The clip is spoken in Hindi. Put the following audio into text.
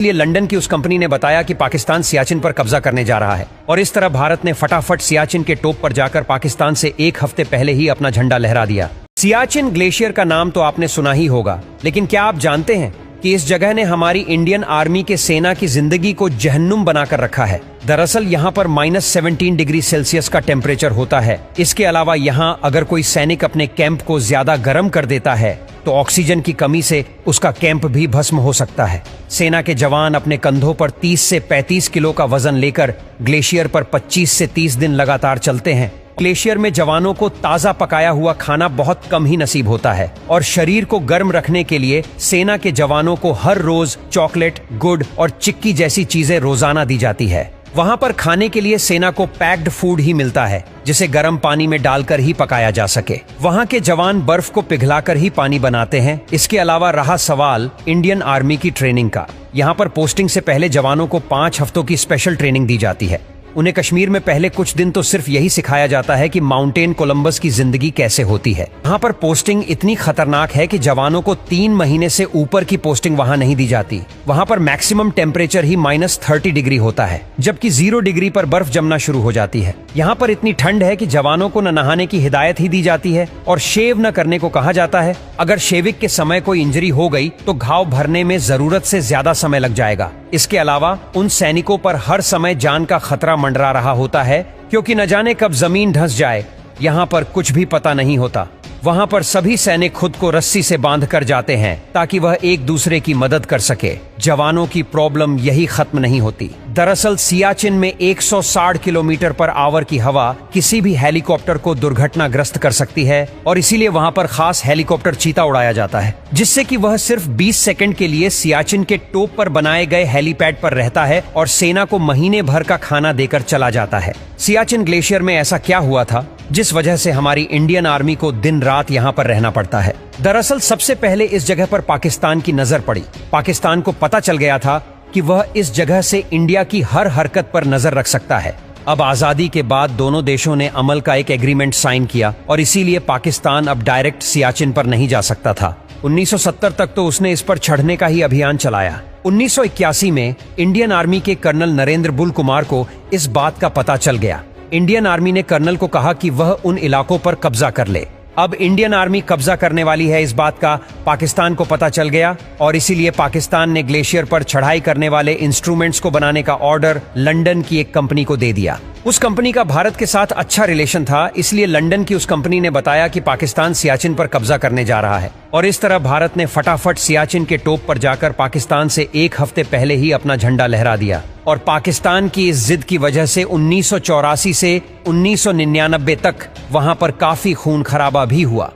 इसलिए लंदन की उस कंपनी ने बताया कि पाकिस्तान सियाचिन पर कब्जा करने जा रहा है और इस तरह भारत ने फटाफट सियाचिन के टॉप पर जाकर पाकिस्तान से एक हफ्ते पहले ही अपना झंडा लहरा दिया। सियाचिन ग्लेशियर का नाम तो आपने सुना ही होगा, लेकिन क्या आप जानते हैं कि इस जगह ने हमारी इंडियन आर्मी के सेना की जिंदगी को जहन्नुम बनाकर रखा है। दरअसल यहाँ पर -17 डिग्री सेल्सियस का टेम्परेचर होता है। इसके अलावा यहाँ अगर कोई सैनिक अपने कैंप को ज्यादा गर्म कर देता है तो ऑक्सीजन की कमी से उसका कैंप भी भस्म हो सकता है। सेना के जवान अपने कंधों पर 30 से 35 किलो का वजन लेकर ग्लेशियर पर 25 से 30 दिन लगातार चलते हैं। ग्लेशियर में जवानों को ताजा पकाया हुआ खाना बहुत कम ही नसीब होता है और शरीर को गर्म रखने के लिए सेना के जवानों को हर रोज चॉकलेट, गुड़ और चिक्की जैसी चीजें रोजाना दी जाती है। वहाँ पर खाने के लिए सेना को पैक्ड फूड ही मिलता है जिसे गर्म पानी में डालकर ही पकाया जा सके। वहाँ के जवान बर्फ को पिघलाकर ही पानी बनाते हैं। इसके अलावा रहा सवाल इंडियन आर्मी की ट्रेनिंग का, यहाँ पर पोस्टिंग से पहले जवानों को 5 हफ्तों की स्पेशल ट्रेनिंग दी जाती है। उन्हें कश्मीर में पहले कुछ दिन तो सिर्फ यही सिखाया जाता है कि माउंटेन कोलंबस की जिंदगी कैसे होती है। यहाँ पर पोस्टिंग इतनी खतरनाक है कि जवानों को 3 महीने से ऊपर की पोस्टिंग वहाँ नहीं दी जाती। वहाँ पर मैक्सिमम टेम्परेचर ही -30 डिग्री होता है, जबकि 0 डिग्री पर बर्फ जमना शुरू हो जाती है। यहाँ पर इतनी ठंड है कि जवानों को न नहाने की हिदायत ही दी जाती है और शेव न करने को कहा जाता है। अगर शेविंग के समय कोई इंजरी हो गई तो घाव भरने में जरूरत से ज्यादा समय लग जाएगा। इसके अलावा उन सैनिकों पर हर समय जान का खतरा मंडरा रहा होता है, क्योंकि न जाने कब जमीन धंस जाए। यहाँ पर कुछ भी पता नहीं होता। वहाँ पर सभी सैनिक खुद को रस्सी से बांध कर जाते हैं ताकि वह एक दूसरे की मदद कर सके। जवानों की प्रॉब्लम यही खत्म नहीं होती। दरअसल सियाचिन में 160 किलोमीटर पर आवर की हवा किसी भी हेलीकॉप्टर को दुर्घटनाग्रस्त कर सकती है और इसीलिए वहाँ पर खास हेलीकॉप्टर चीता उड़ाया जाता है, जिससे कि वह सिर्फ 20 सेकंड के लिए सियाचिन के टॉप पर बनाए गए हेलीपैड पर रहता है और सेना को महीने भर का खाना देकर चला जाता है। सियाचिन ग्लेशियर में ऐसा क्या हुआ था जिस वजह से हमारी इंडियन आर्मी को दिन रात यहाँ पर रहना पड़ता है? दरअसल सबसे पहले इस जगह पर पाकिस्तान की नजर पड़ी। पाकिस्तान को पता चल गया था कि वह इस जगह से इंडिया की हर हरकत पर नजर रख सकता है। अब आजादी के बाद दोनों देशों ने अमल का एक एग्रीमेंट साइन किया और इसीलिए पाकिस्तान अब डायरेक्ट सियाचिन पर नहीं जा सकता था। 1970 तक तो उसने इस पर चढ़ने का ही अभियान चलाया। 1981 में इंडियन आर्मी के कर्नल नरेंद्र बुल कुमार को इस बात का पता चल गया। इंडियन आर्मी ने कर्नल को कहा कि वह उन इलाकों पर कब्जा कर ले। अब इंडियन आर्मी कब्जा करने वाली है इस बात का पाकिस्तान को पता चल गया और इसीलिए पाकिस्तान ने ग्लेशियर पर चढ़ाई करने वाले इंस्ट्रूमेंट्स को बनाने का ऑर्डर लंदन की एक कंपनी को दे दिया। उस कंपनी का भारत के साथ अच्छा रिलेशन था, इसलिए लंदन की उस कंपनी ने बताया कि पाकिस्तान सियाचिन पर कब्जा करने जा रहा है और इस तरह भारत ने फटाफट सियाचिन के टॉप पर जाकर पाकिस्तान से एक हफ्ते पहले ही अपना झंडा लहरा दिया। और पाकिस्तान की इस जिद की वजह से 1984 से 1999 तक वहां पर काफी खून खराबा भी हुआ।